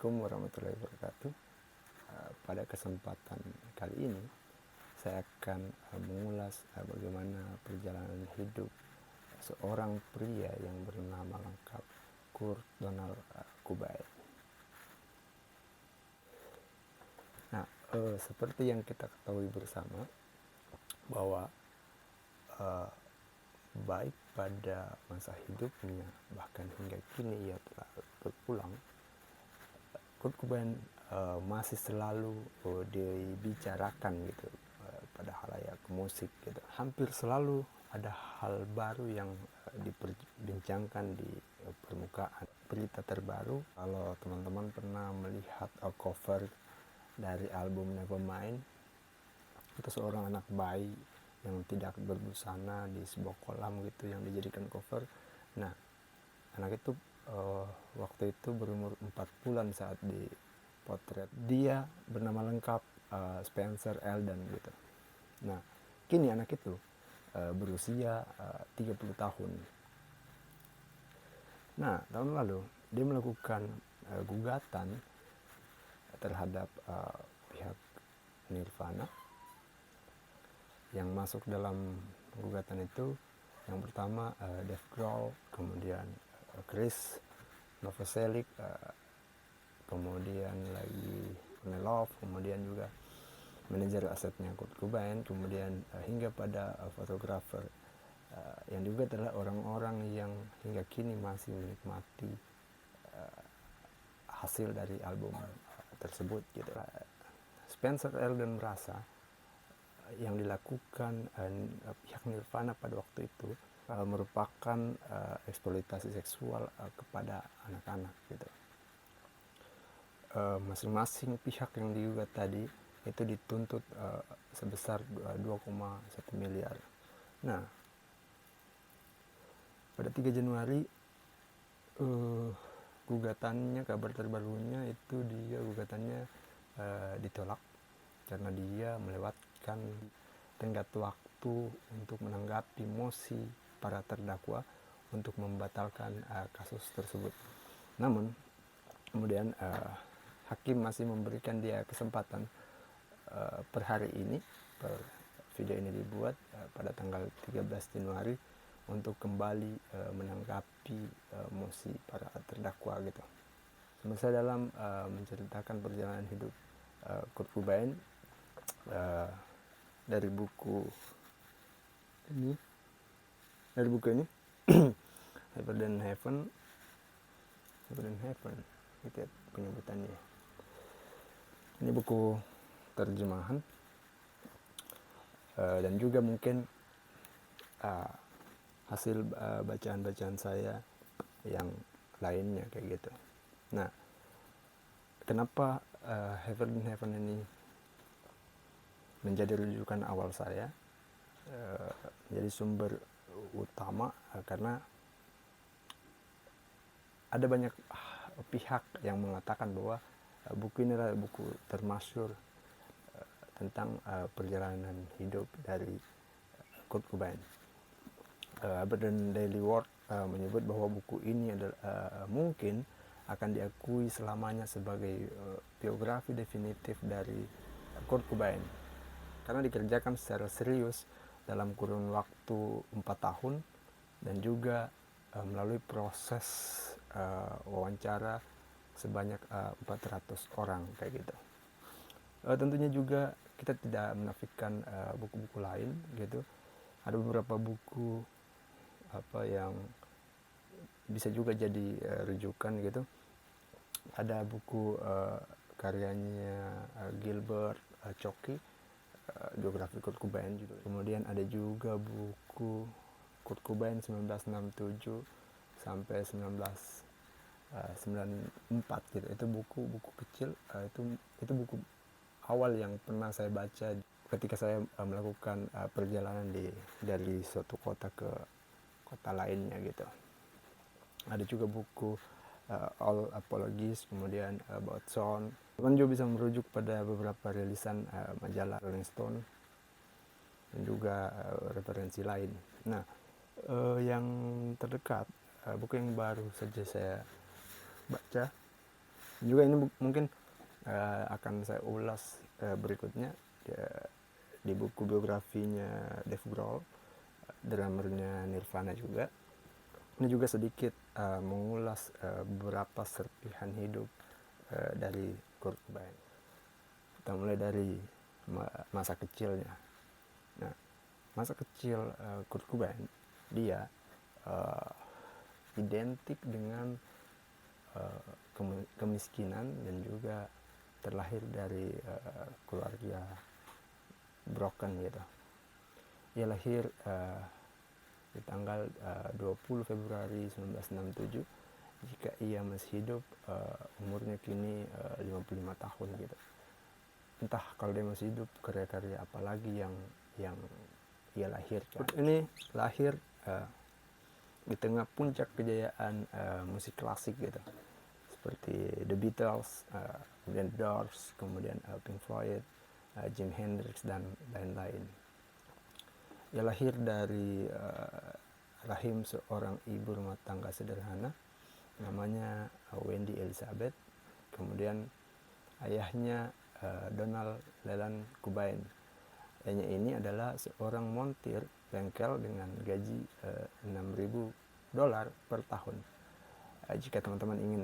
Assalamualaikum warahmatullahi wabarakatuh. Pada kesempatan kali ini saya akan mengulas bagaimana perjalanan hidup seorang pria yang bernama lengkap Kurt Donald Cobain. Nah, seperti yang kita ketahui bersama bahwa baik pada masa hidupnya bahkan hingga kini ia telah berpulang, Kurt Cobain masih selalu dibicarakan gitu pada halayak musik gitu. Hampir selalu ada hal baru yang diperbincangkan di permukaan. Berita terbaru, kalau teman-teman pernah melihat cover dari album Nevermind, itu seorang anak bayi yang tidak berbusana di sebuah kolam gitu yang dijadikan cover. Nah, anak itu waktu itu berumur 4 bulan saat dipotret. Dia bernama lengkap Spencer Eldon gitu. Nah, kini anak itu berusia 30 tahun. Nah, tahun lalu dia melakukan gugatan terhadap pihak Nirvana. Yang masuk dalam gugatan itu yang pertama Dave Grohl, kemudian Chris Novoselic, kemudian lagi Love, kemudian juga manajer asetnya Kurt Cobain, kemudian hingga pada fotografer yang juga adalah orang-orang yang hingga kini masih menikmati hasil dari album tersebut gitu. Spencer Eldon merasa yang dilakukan pihak Nirvana pada waktu itu merupakan eksploitasi seksual kepada anak-anak gitu. Masing-masing pihak yang digugat tadi itu dituntut sebesar 2,1 miliar. Nah, pada 3 Januari gugatannya, kabar terbarunya itu gugatannya ditolak karena dia melewatkan tenggat waktu untuk menanggapi mosi para terdakwa untuk membatalkan kasus tersebut. Namun kemudian hakim masih memberikan dia kesempatan per hari ini, video ini dibuat pada tanggal 13 Januari untuk kembali menanggapi mosi para terdakwa gitu. Semasa dalam menceritakan perjalanan hidup Kurt Cobain dari buku ini Heaven and Heaven gitu ya penyebutannya. Ini buku terjemahan dan juga mungkin hasil bacaan-bacaan saya yang lainnya kayak gitu. Nah, kenapa Heaven and Heaven ini menjadi rujukan awal saya, jadi sumber utama karena ada banyak pihak yang mengatakan bahwa buku ini adalah buku termasyhur tentang perjalanan hidup dari Kurt Cobain. Aberdeen Daily World menyebut bahwa buku ini adalah mungkin akan diakui selamanya sebagai biografi definitif dari Kurt Cobain karena dikerjakan secara serius dalam kurun waktu 4 tahun dan juga melalui proses wawancara sebanyak 400 orang kayak gitu. Tentunya juga kita tidak menafikan buku-buku lain gitu. Ada beberapa buku yang bisa juga jadi rujukan gitu. Ada buku karyanya Gilbert Choky, biografi Kurt Cobain juga. Kemudian ada juga buku Kurt Cobain 1967 sampai 1994 gitu. Itu buku kecil, itu buku awal yang pernah saya baca ketika saya melakukan perjalanan dari suatu kota ke kota lainnya gitu. Ada juga buku All Apologies, kemudian About Sound. Kan juga bisa merujuk pada beberapa rilisan majalah Rolling Stone dan juga referensi lain. Nah, yang terdekat, buku yang baru saja saya baca Juga ini mungkin akan saya ulas berikutnya di buku biografinya Dave Grohl, drummernya Nirvana juga. Ini juga sedikit mengulas beberapa serpihan hidup dari Kurt Cobain. Kita mulai dari masa kecilnya. Nah, masa kecil Kurt Cobain, dia identik dengan kemiskinan dan juga terlahir dari keluarga broken gitu. Ia lahir di tanggal 20 Februari 1967. Jika ia masih hidup, umurnya kini 55 tahun gitu. Entah kalau dia masih hidup, karya-karya apa lagi yang ia lahirkan. Ini lahir di tengah puncak kejayaan musik klasik gitu, seperti The Beatles, kemudian The Doors, kemudian Pink Floyd, Jimi Hendrix, dan lain-lain. Ia lahir dari rahim seorang ibu rumah tangga sederhana, namanya Wendy Elizabeth. Kemudian ayahnya Donald Leland Cobain. Ayahnya ini adalah seorang montir bengkel dengan gaji $6.000 per tahun. Jika teman-teman ingin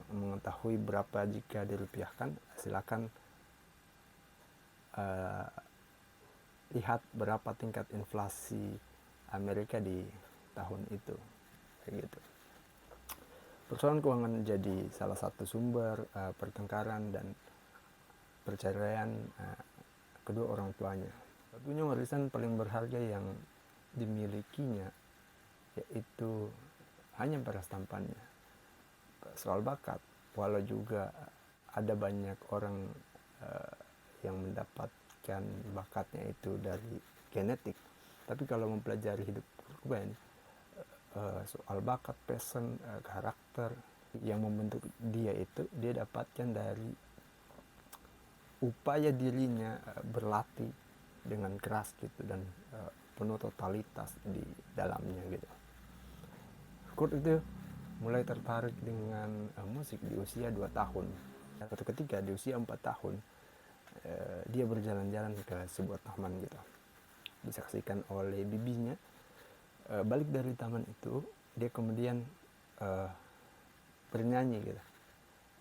mengetahui berapa jika dirupiahkan, silakan lihat berapa tingkat inflasi Amerika di tahun itu, kayak gitu. Persoalan keuangan jadi salah satu sumber pertengkaran dan perceraian kedua orang tuanya. Satunya warisan paling berharga yang dimilikinya yaitu hanya beras tampannya. Soal bakat, walau juga ada banyak orang yang mendapatkan bakatnya itu dari genetik, tapi kalau mempelajari hidup Kurt Cobain, soal bakat, passion, karakter yang membentuk dia itu dia dapatkan dari upaya dirinya berlatih dengan keras gitu dan penuh totalitas di dalamnya gitu. Kurt itu mulai tertarik dengan musik di usia 2 tahun. Suatu ketika di usia 4 tahun dia berjalan-jalan ke sebuah taman gitu. Disaksikan oleh bibinya. Balik dari taman itu dia kemudian bernyanyi gitu.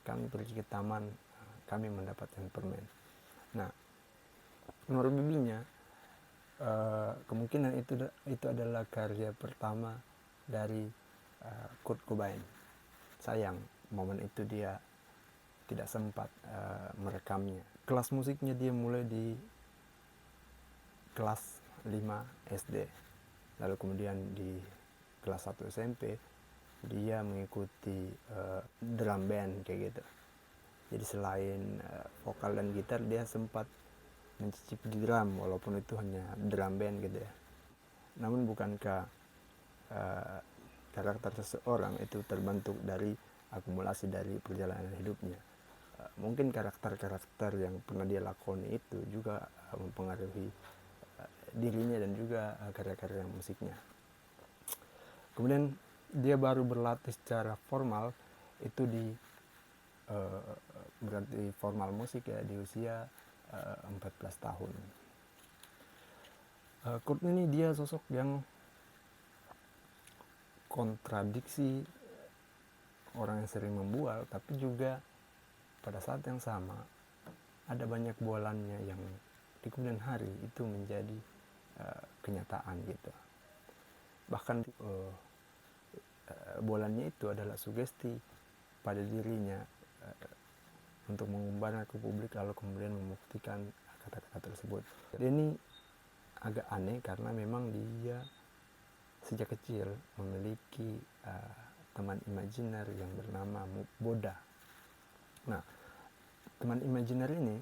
Kami pergi ke taman, kami mendapatkan permen. Nah, menurut bibinya kemungkinan itu adalah karya pertama dari Kurt Cobain. Sayang momen itu dia tidak sempat merekamnya. Kelas musiknya dia mulai di kelas 5 SD. Lalu kemudian di kelas 1 SMP dia mengikuti drum band kayak gitu. Jadi selain vokal dan gitar, dia sempat mencicipi drum, walaupun itu hanya drum band gitu ya. Namun bukankah karakter seseorang itu terbentuk dari akumulasi dari perjalanan hidupnya. Mungkin karakter-karakter yang pernah dia lakoni itu juga mempengaruhi dirinya dan juga karya-karya musiknya. Kemudian dia baru berlatih secara formal itu di berarti formal musik ya di usia 14 tahun. Kurt ini dia sosok yang kontradiksi, orang yang sering membual, tapi juga pada saat yang sama ada banyak bualannya yang di kemudian hari itu menjadi kenyataan gitu. Bahkan bualannya itu adalah sugesti pada dirinya untuk mengumbarkan ke publik, lalu kemudian membuktikan kata-kata tersebut. Jadi ini agak aneh karena memang dia sejak kecil memiliki teman imajiner yang bernama Boda. Nah, teman imajiner ini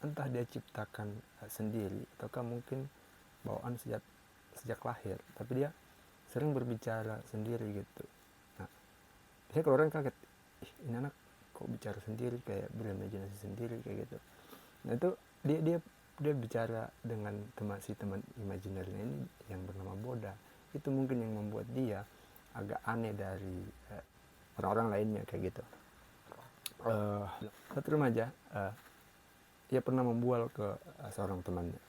entah dia ciptakan sendiri ataukah mungkin bawaan sejak lahir, tapi dia sering berbicara sendiri gitu. Nah, biasanya kalau orang kaget, ini anak kok bicara sendiri, kayak berimajinasi sendiri kayak gitu. Nah itu dia bicara dengan teman imajinernya ini yang bernama Boda. Itu mungkin yang membuat dia agak aneh dari orang-orang lainnya kayak gitu. Satu remaja, ia pernah membual ke seorang temannya.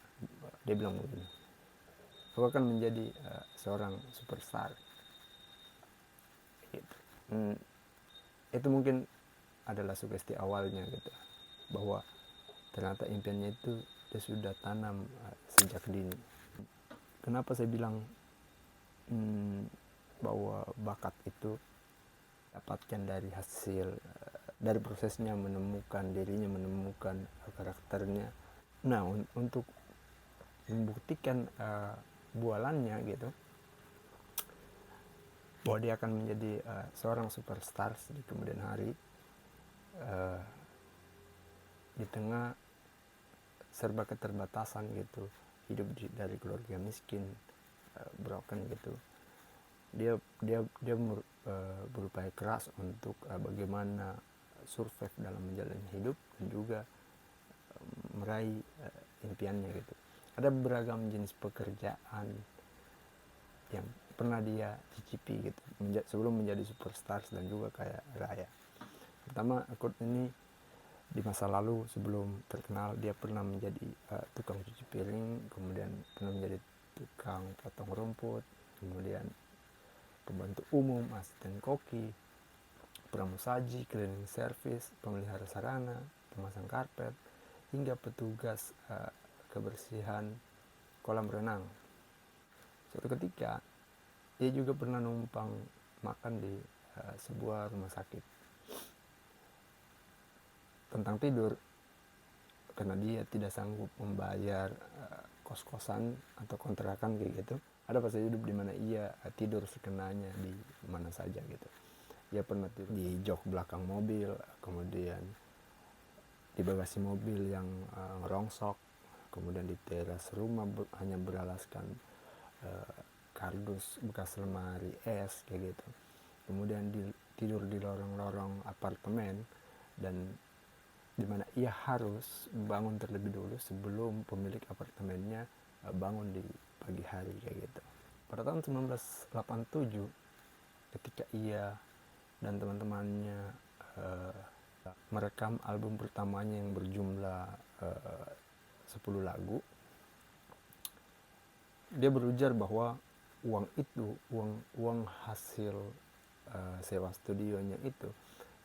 Dia bilang begini, aku akan menjadi seorang superstar gitu. Itu mungkin adalah sugesti awalnya gitu, bahwa ternyata impiannya itu dia sudah tanam sejak dini. Kenapa saya bilang bahwa bakat itu dapatkan dari hasil, dari prosesnya menemukan dirinya, menemukan karakternya. Nah, untuk membuktikan bualannya gitu, bahwa dia akan menjadi seorang superstar di kemudian hari, di tengah serba keterbatasan gitu, hidup dari keluarga miskin, broken gitu, dia berupaya keras untuk bagaimana survive dalam menjalani hidup dan juga meraih impiannya gitu. Ada beragam jenis pekerjaan yang pernah dia cicipi gitu sebelum menjadi superstar dan juga kaya raya. Pertama, Kurt ini di masa lalu sebelum terkenal dia pernah menjadi tukang cuci piring, kemudian pernah menjadi tukang potong rumput, kemudian pembantu umum, asisten koki, pramusaji, cleaning service, pemelihara sarana, pemasang karpet, hingga petugas kebersihan kolam renang. Suatu ketika ia juga pernah numpang makan di sebuah rumah sakit. Tentang tidur, karena dia tidak sanggup membayar kos-kosan atau kontrakan kayak gitu, ada fase hidup di mana ia tidur sekenanya di mana saja gitu. Dia pernah tidur di jok belakang mobil, kemudian di bagasi mobil yang ngerongsok, kemudian di teras rumah hanya beralaskan kardus bekas lemari es kayak gitu. Kemudian tidur di lorong-lorong apartemen, dan di mana ia harus bangun terlebih dulu sebelum pemilik apartemennya bangun di pagi hari kayak gitu. Pada tahun 1987, ketika ia dan teman-temannya merekam album pertamanya yang berjumlah 10 lagu, dia berujar bahwa uang hasil sewa studionya itu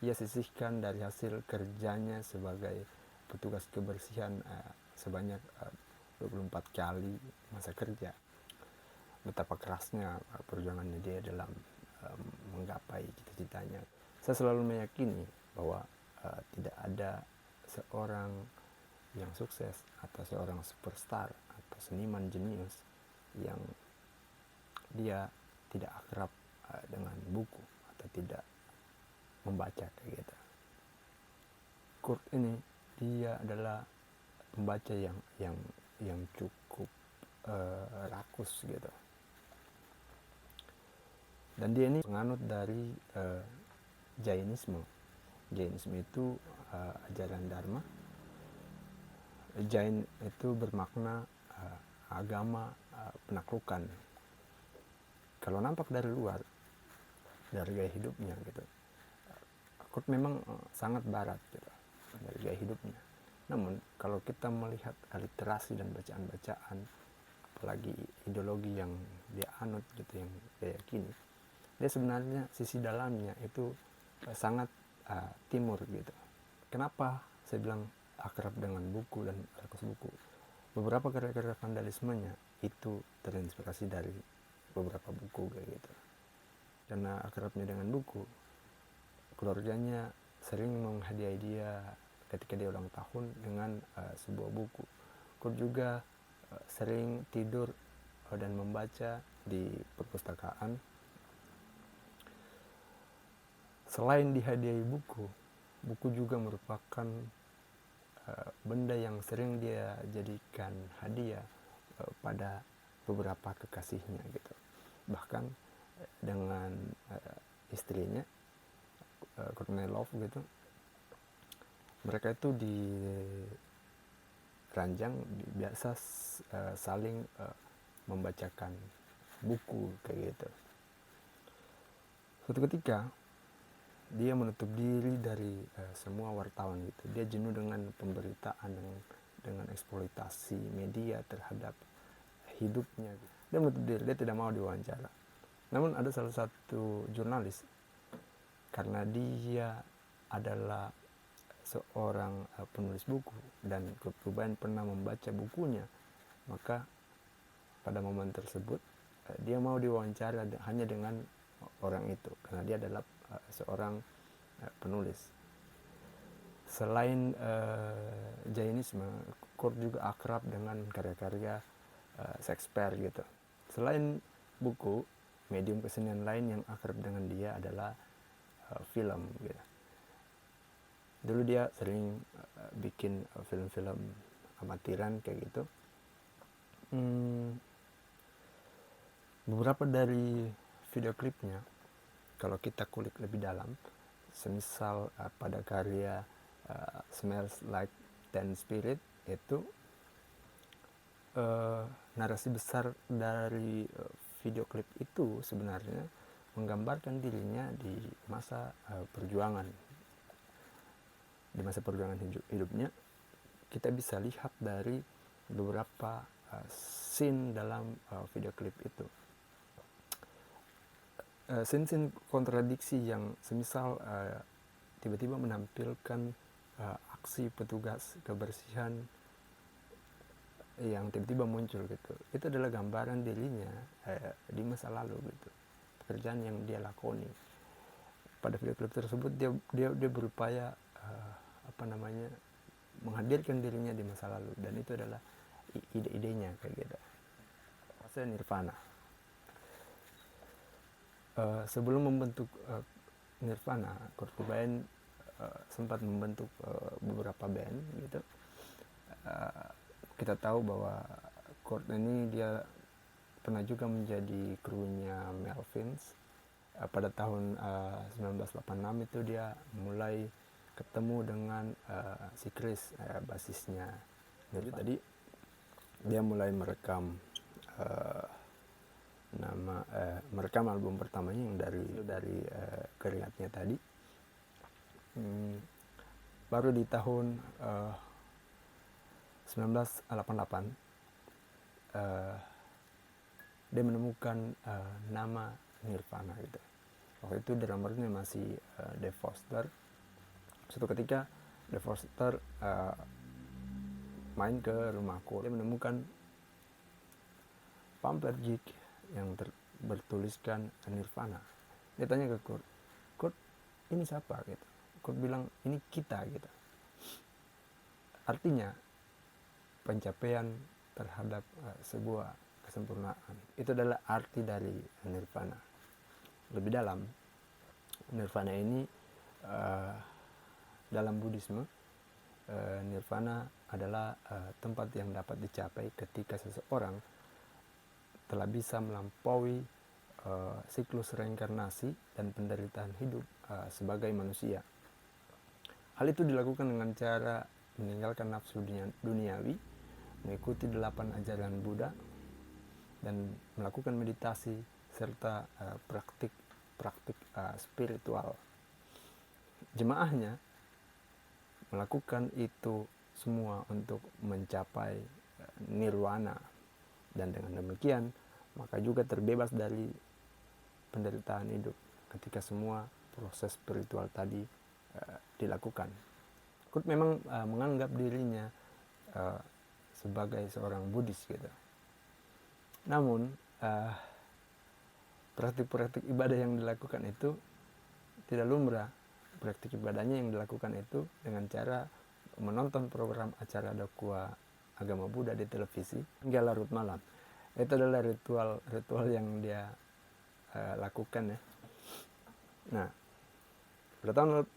ia sisihkan dari hasil kerjanya sebagai petugas kebersihan sebanyak 24 kali masa kerja. Betapa kerasnya perjuangannya dia dalam menggapai cita-citanya. Saya selalu meyakini bahwa tidak ada seorang yang sukses atau seorang superstar atau seniman jenius yang dia tidak akrab dengan buku atau tidak membaca kayak gitu. Kurt ini dia adalah pembaca yang cukup rakus gitu. Dan dia ini penganut dari Jainisme. Jainisme itu ajaran Dharma. Jain itu bermakna agama penaklukan. Kalau nampak dari luar, dari gaya hidupnya gitu, Kurt memang sangat barat gitu, dari gaya hidupnya. Namun kalau kita melihat literasi dan bacaan-bacaan, apalagi ideologi yang dia anut gitu, yang dia yakini, dia sebenarnya sisi dalamnya itu sangat timur gitu. Kenapa saya bilang akrab dengan buku dan rakus buku? Beberapa karya-karya vandalismenya itu terinspirasi dari beberapa buku kayak gitu. Karena akrabnya dengan buku, keluarganya sering menghadiahi dia ketika dia ulang tahun dengan sebuah buku. Kurt juga sering tidur dan membaca di perpustakaan. Selain dihadiahi buku, buku juga merupakan benda yang sering dia jadikan hadiah pada beberapa kekasihnya gitu. Bahkan dengan istrinya, Courtney Love gitu, mereka itu di ranjang biasa saling membacakan buku kayak gitu. Suatu ketika dia menutup diri dari semua wartawan gitu. Dia jenuh dengan pemberitaan, dengan eksploitasi media terhadap hidupnya gitu. Dia menutup diri, dia tidak mau diwawancara. Namun ada salah satu jurnalis, karena dia adalah seorang penulis buku dan Kurt Cobain pernah membaca bukunya, maka pada momen tersebut dia mau diwawancara hanya dengan orang itu karena dia adalah seorang penulis. Selain Jainisme, Kurt juga akrab dengan karya-karya Shakespeare gitu. Selain buku, medium kesenian lain yang akrab dengan dia adalah film gitu. Dulu dia sering bikin film-film amatiran kayak gitu. Beberapa dari video klipnya, kalau kita kulik lebih dalam, semisal pada karya Smells Like Teen Spirit, itu narasi besar dari video klip itu sebenarnya menggambarkan dirinya di masa perjuangan. Di masa perjuangan hidupnya, kita bisa lihat dari beberapa scene dalam video klip itu. Scene-scene kontradiksi yang semisal tiba-tiba menampilkan aksi petugas kebersihan yang tiba-tiba muncul gitu. Itu adalah gambaran dirinya di masa lalu gitu. Pekerjaan yang dia lakoni. Pada video klip tersebut dia berupaya menghadirkan dirinya di masa lalu, dan itu adalah ide-idenya kayak gitu. Fase Nirvana. Sebelum membentuk Nirvana, Kurt Cobain sempat membentuk beberapa band gitu. Kita tahu bahwa Kurt ini dia pernah juga menjadi krunya Melvins. Pada tahun 1986 itu dia mulai ketemu dengan si Chris, basisnya. Jadi tadi dia mulai merekam merekam album pertamanya yang dari Keringatnya tadi. Baru di tahun 1988 dia menemukan nama Nirvana gitu. Waktu itu drummernya masih Dave Foster. Suatu ketika Dave Foster main ke rumahku, dia menemukan pamflet gig yang bertuliskan Nirvana. Dia tanya ke Kurt, ini siapa gitu? Kurt bilang, ini kita gitu. Artinya pencapaian terhadap sebuah kesempurnaan. Itu adalah arti dari Nirvana. Lebih dalam, Nirvana ini dalam Buddhisme, Nirvana adalah tempat yang dapat dicapai ketika seseorang telah bisa melampaui siklus reinkarnasi dan penderitaan hidup sebagai manusia. Hal itu dilakukan dengan cara meninggalkan nafsu duniawi, mengikuti 8 ajaran Buddha, dan melakukan meditasi serta praktik spiritual. Jemaahnya melakukan itu semua untuk mencapai nirwana, dan dengan demikian maka juga terbebas dari penderitaan hidup ketika semua proses spiritual tadi dilakukan. Kurt memang menganggap dirinya sebagai seorang Buddhis gitu. Namun praktik-praktik ibadah yang dilakukan itu tidak lumrah. Praktik ibadahnya yang dilakukan itu dengan cara menonton program acara dakwah agama Buddha di televisi hingga larut malam. Itu adalah ritual yang dia lakukan ya. Nah, pada tahun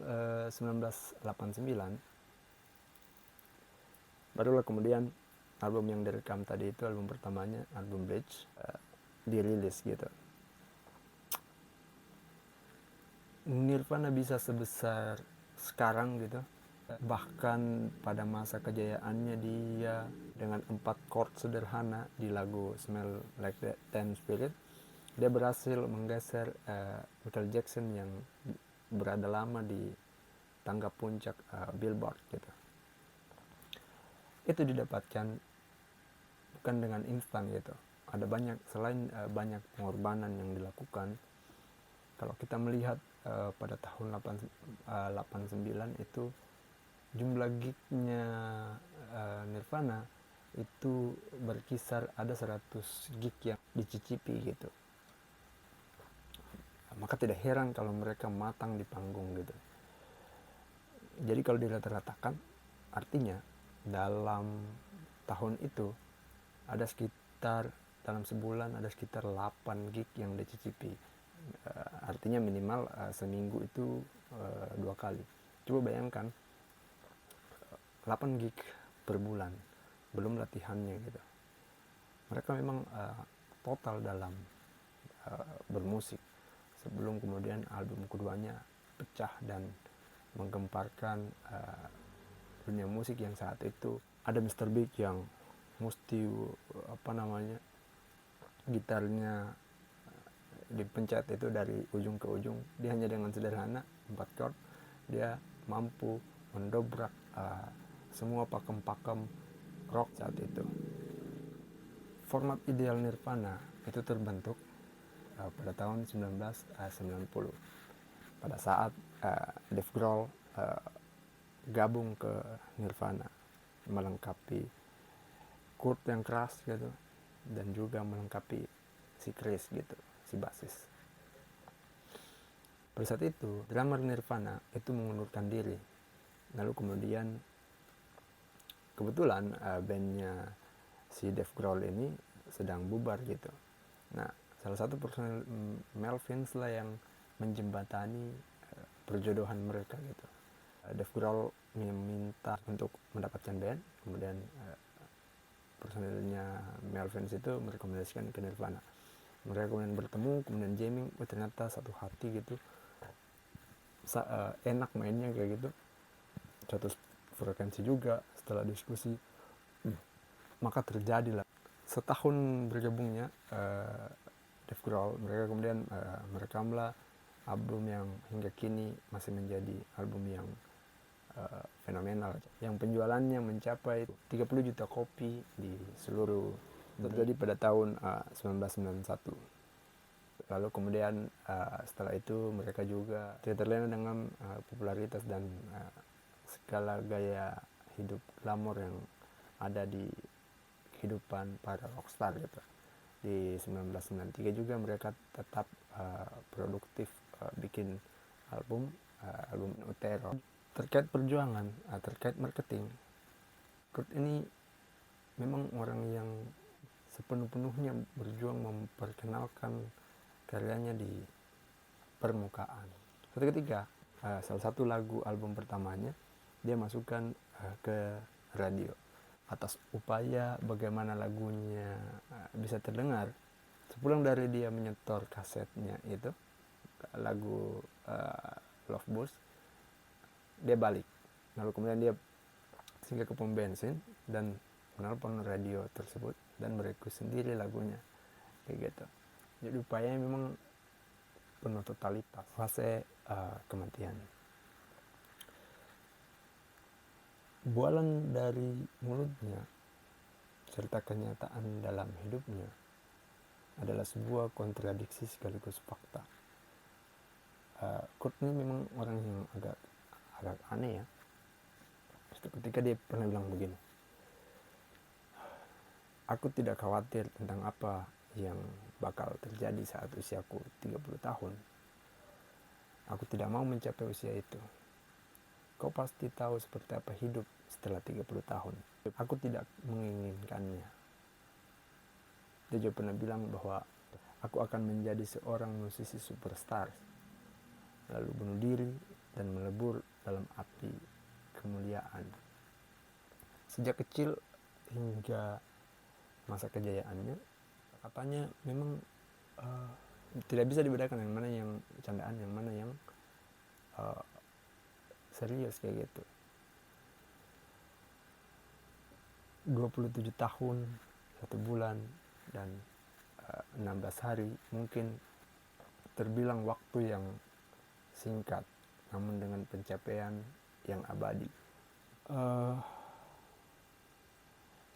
1989 barulah kemudian album yang direkam tadi itu, album pertamanya, album Bridge, dirilis gitu. Nirvana bisa sebesar sekarang gitu. Bahkan pada masa kejayaannya dia dengan 4 chord sederhana di lagu Smell Like Teen Spirit, dia berhasil menggeser Michael Jackson yang berada lama di tangga puncak Billboard gitu. Itu didapatkan bukan dengan instan gitu. Ada banyak, selain banyak pengorbanan yang dilakukan. Kalau kita melihat pada tahun 89 itu jumlah gignya Nirvana itu berkisar ada 100 gig yang dicicipi gitu. Maka tidak heran kalau mereka matang di panggung gitu. Jadi kalau dirata-ratakan, artinya dalam tahun itu ada sekitar, dalam sebulan ada sekitar 8 gig yang dicicipi. Artinya minimal seminggu itu 2 kali. Coba bayangkan 8 gig per bulan, belum latihannya gitu. Mereka memang total dalam bermusik sebelum kemudian album keduanya pecah dan menggemparkan dunia musik yang saat itu ada Mr. Big yang mesti gitarnya dipencet itu dari ujung ke ujung. Dia hanya dengan sederhana 4 chord dia mampu mendobrak semua pakem-pakem rock saat itu. Format ideal Nirvana itu terbentuk pada tahun 1990 pada saat Dave Grohl gabung ke Nirvana, melengkapi Kurt yang keras gitu dan juga melengkapi si Chris gitu, si basis. Pada saat itu drummer Nirvana itu mengundurkan diri, lalu kemudian kebetulan bandnya si Dave Grohl ini sedang bubar gitu. Nah, salah satu personel Melvins lah yang menjembatani perjodohan mereka gitu. Dave Grohl meminta untuk mendapatkan band, kemudian personelnya Melvins itu merekomendasikan ke Nirvana. Mereka kemudian bertemu, kemudian jamming, ternyata satu hati gitu, enak mainnya kayak gitu, satu frekuensi juga. Setelah diskusi, maka terjadilah setahun bergabungnya Dave Grohl, mereka kemudian merekamlah album yang hingga kini masih menjadi album yang fenomenal, yang penjualannya mencapai 30 juta kopi di seluruh, terjadi pada tahun 1991. Lalu kemudian setelah itu mereka juga tidak terlena dengan popularitas dan segala gaya hidup glamor yang ada di kehidupan para rockstar gitu. Di 1993 juga mereka tetap produktif bikin album Utero. Terkait perjuangan, terkait marketing, Kurt ini memang orang yang sepenuh-penuhnya berjuang memperkenalkan karyanya di permukaan. Suatu ketika salah satu lagu album pertamanya dia masukkan ke radio. Atas upaya bagaimana lagunya bisa terdengar, sepulang dari dia menyetor kasetnya itu lagu Love Bus, dia balik, lalu kemudian dia singgah ke pom bensin dan menelpon radio tersebut dan merequest sendiri lagunya kayak gitu. Jadi upayanya memang penuh totalitas. Fase kematian, bualan dari mulutnya serta kenyataan dalam hidupnya adalah sebuah kontradiksi sekaligus fakta. Kurt ini memang orang yang agak aneh ya. Ketika dia pernah bilang begini, aku tidak khawatir tentang apa yang bakal terjadi saat usiaku 30 tahun. Aku tidak mau mencapai usia itu. Kau pasti tahu seperti apa hidup setelah 30 tahun. Aku tidak menginginkannya. Dia juga pernah bilang bahwa aku akan menjadi seorang musisi superstar, lalu bunuh diri dan melebur dalam api kemuliaan. Sejak kecil hingga masa kejayaannya, katanya memang tidak bisa dibedakan yang mana yang candaan, yang mana yang serius kayak gitu. 27 tahun, 1 bulan, dan 16 hari mungkin terbilang waktu yang singkat. namun dengan pencapaian yang abadi.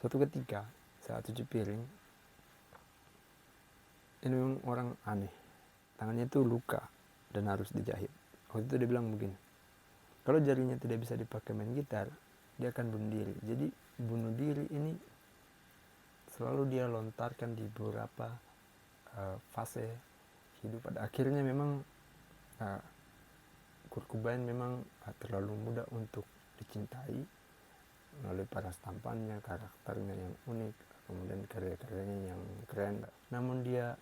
Suatu ketika saat cuci piring, ini memang orang aneh, tangannya itu luka dan harus dijahit. Waktu itu dia bilang begini, kalau jarinya tidak bisa dipakai main gitar, dia akan bunuh diri. Jadi bunuh diri ini selalu dia lontarkan di beberapa fase hidup. Pada akhirnya memang Kurt Cobain memang terlalu mudah untuk dicintai melalui paras tampannya, karakternya yang unik, kemudian karya-karyanya yang keren. Namun dia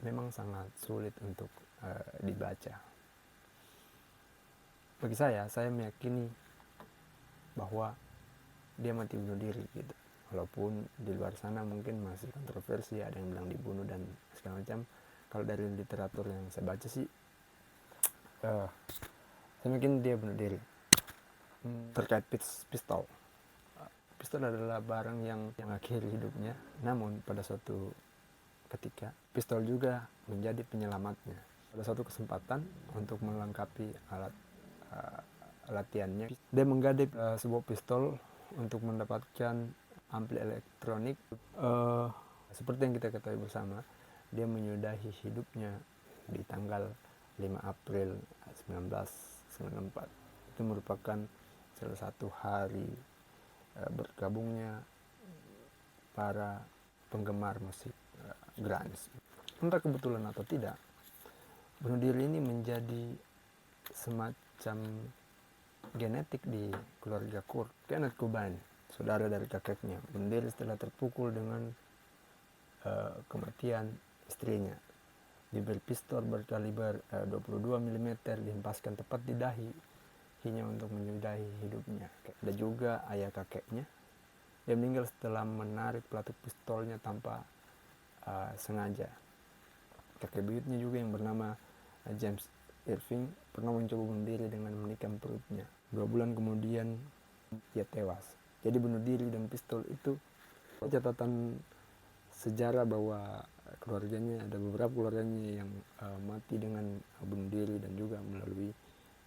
memang sangat sulit untuk dibaca. Bagi saya meyakini bahwa dia mati bunuh diri gitu. Walaupun di luar sana mungkin masih kontroversi, ada yang bilang dibunuh dan segala macam. Kalau dari literatur yang saya baca sih, saya mungkin dia bunuh diri. Terkait pistol adalah barang yang mengakhiri hidupnya. Namun pada suatu ketika pistol juga menjadi penyelamatnya. Pada suatu kesempatan untuk melengkapi alat latihannya, dia menggadai sebuah pistol untuk mendapatkan ampli elektronik. Seperti yang kita ketahui bersama, dia menyudahi hidupnya di tanggal 5 April 1994. Itu merupakan salah satu hari bergabungnya para penggemar musik grunge. Entah kebetulan atau tidak, bunuh diri ini menjadi semacam genetik di keluarga Kurt Cobain, saudara dari kakeknya. Bunuh diri setelah terpukul dengan kematian istrinya. Diberi pistol berkaliber 22 mm dihempaskan tepat di dahi hanya untuk menyudahi hidupnya. Ada juga ayah kakeknya. Dia meninggal setelah menarik pelatuk pistolnya tanpa sengaja. Kakek buyutnya juga yang bernama James Irving pernah mencoba bunuh diri dengan menikam perutnya. 2 bulan kemudian ia tewas. Jadi bunuh diri dan pistol itu catatan sejarah bahwa keluarganya, ada beberapa keluarganya yang mati dengan bunuh diri dan juga melalui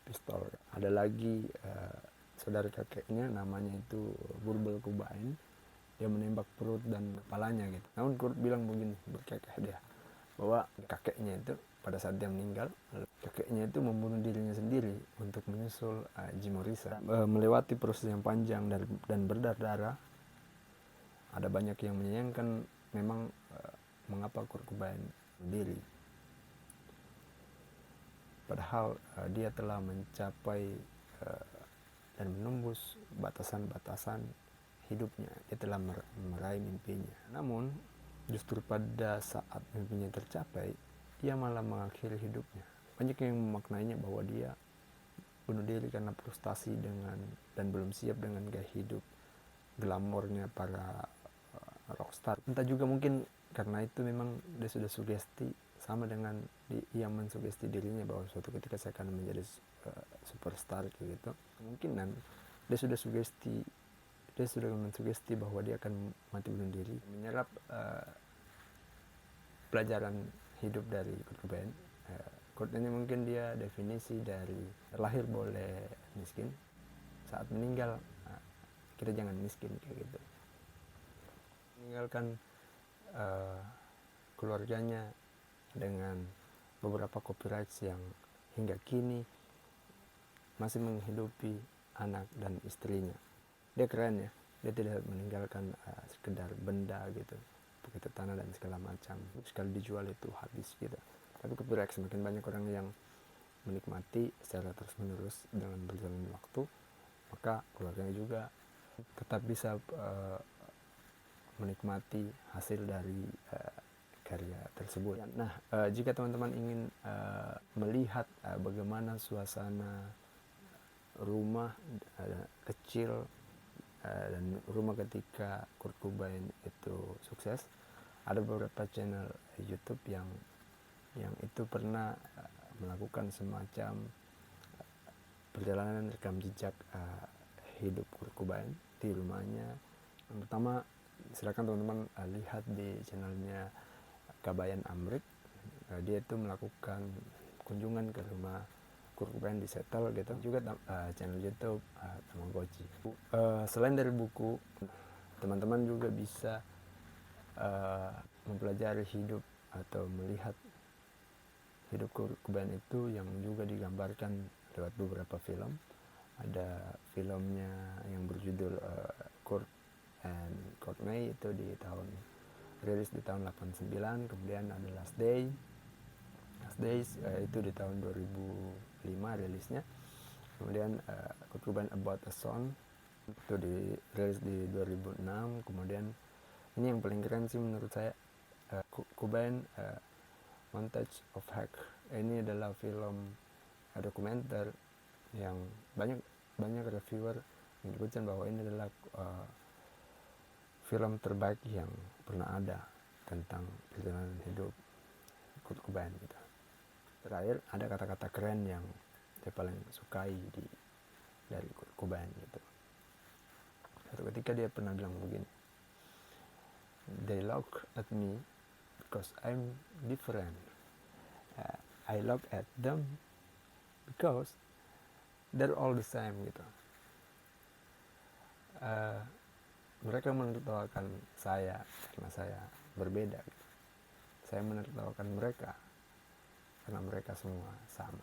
pistol. Ada lagi saudara kakeknya, namanya itu Burbel Cobain. Dia menembak perut dan kepalanya gitu. Namun Kurt bilang begini, berkekeh dia, bahwa kakeknya itu pada saat dia meninggal, kakeknya itu membunuh dirinya sendiri untuk menyusul Jim Morrison. Melewati proses yang panjang dan berdarah-darah. Ada banyak yang menyayangkan memang mengapa Kurt Cobain bunuh diri. Padahal dia telah mencapai dan menembus batasan-batasan hidupnya. Dia telah meraih mimpinya. Namun justru pada saat mimpinya tercapai, ia malah mengakhiri hidupnya. Banyak yang memaknainya bahwa dia bunuh diri karena frustasi dengan dan belum siap dengan gaya hidup glamornya para rockstar. Entah juga mungkin karena itu memang dia sudah sugesti, sama dengan ia mensugesti dirinya bahwa suatu ketika saya akan menjadi superstar gitu. Kemungkinan dia sudah mensugesti bahwa dia akan mati bunuh diri, menyerap pelajaran hidup dari Kurt Cobain. Kurt ini mungkin dia definisi dari lahir boleh miskin, saat meninggal kita jangan miskin kayak gitu. Meninggalkan keluarganya dengan beberapa copyright yang hingga kini masih menghidupi anak dan istrinya. Dia keren ya, dia tidak meninggalkan sekedar benda gitu, begitu tanah dan segala macam. Sekali dijual itu habis gitu. Tapi copyright semakin banyak orang yang menikmati secara terus menerus dengan berjalannya waktu, maka keluarganya juga tetap bisa menikmati hasil dari karya tersebut. Nah, jika teman-teman ingin melihat bagaimana suasana rumah kecil dan rumah ketika Kurt Cobain itu sukses, ada beberapa channel YouTube yang itu pernah melakukan semacam perjalanan rekam jejak hidup Kurt Cobain di rumahnya. Yang pertama, silakan teman-teman lihat di channelnya Kabayan Amrik. Dia itu melakukan kunjungan ke rumah Kurt Cobain di settle gitu. Juga channel YouTube Tamagotchi. Selain dari buku, teman-teman juga bisa mempelajari hidup atau melihat hidup Kurt Cobain itu yang juga digambarkan lewat beberapa film. Ada filmnya yang berjudul Kurt and Courtney, itu rilis di tahun 89. Kemudian ada Last Days itu di tahun 2005 rilisnya. Kemudian Kurt Cobain About a Song itu rilis di 2006. Kemudian ini yang paling keren sih menurut saya, Cobain Montage of Heck. Ini adalah film dokumenter yang banyak reviewer menyebutkan bahwa ini adalah film terbaik yang pernah ada tentang perjalanan hidup Kurt Cobain gitu. Terakhir ada kata-kata keren yang saya paling sukai dari Kurt Cobain gitu. Satu ketika dia pernah bilang begini, "They look at me because I'm different. I look at them because they're all the same," gitu. Mereka menertawakan saya karena saya berbeda gitu. Saya menertawakan mereka karena mereka semua sama.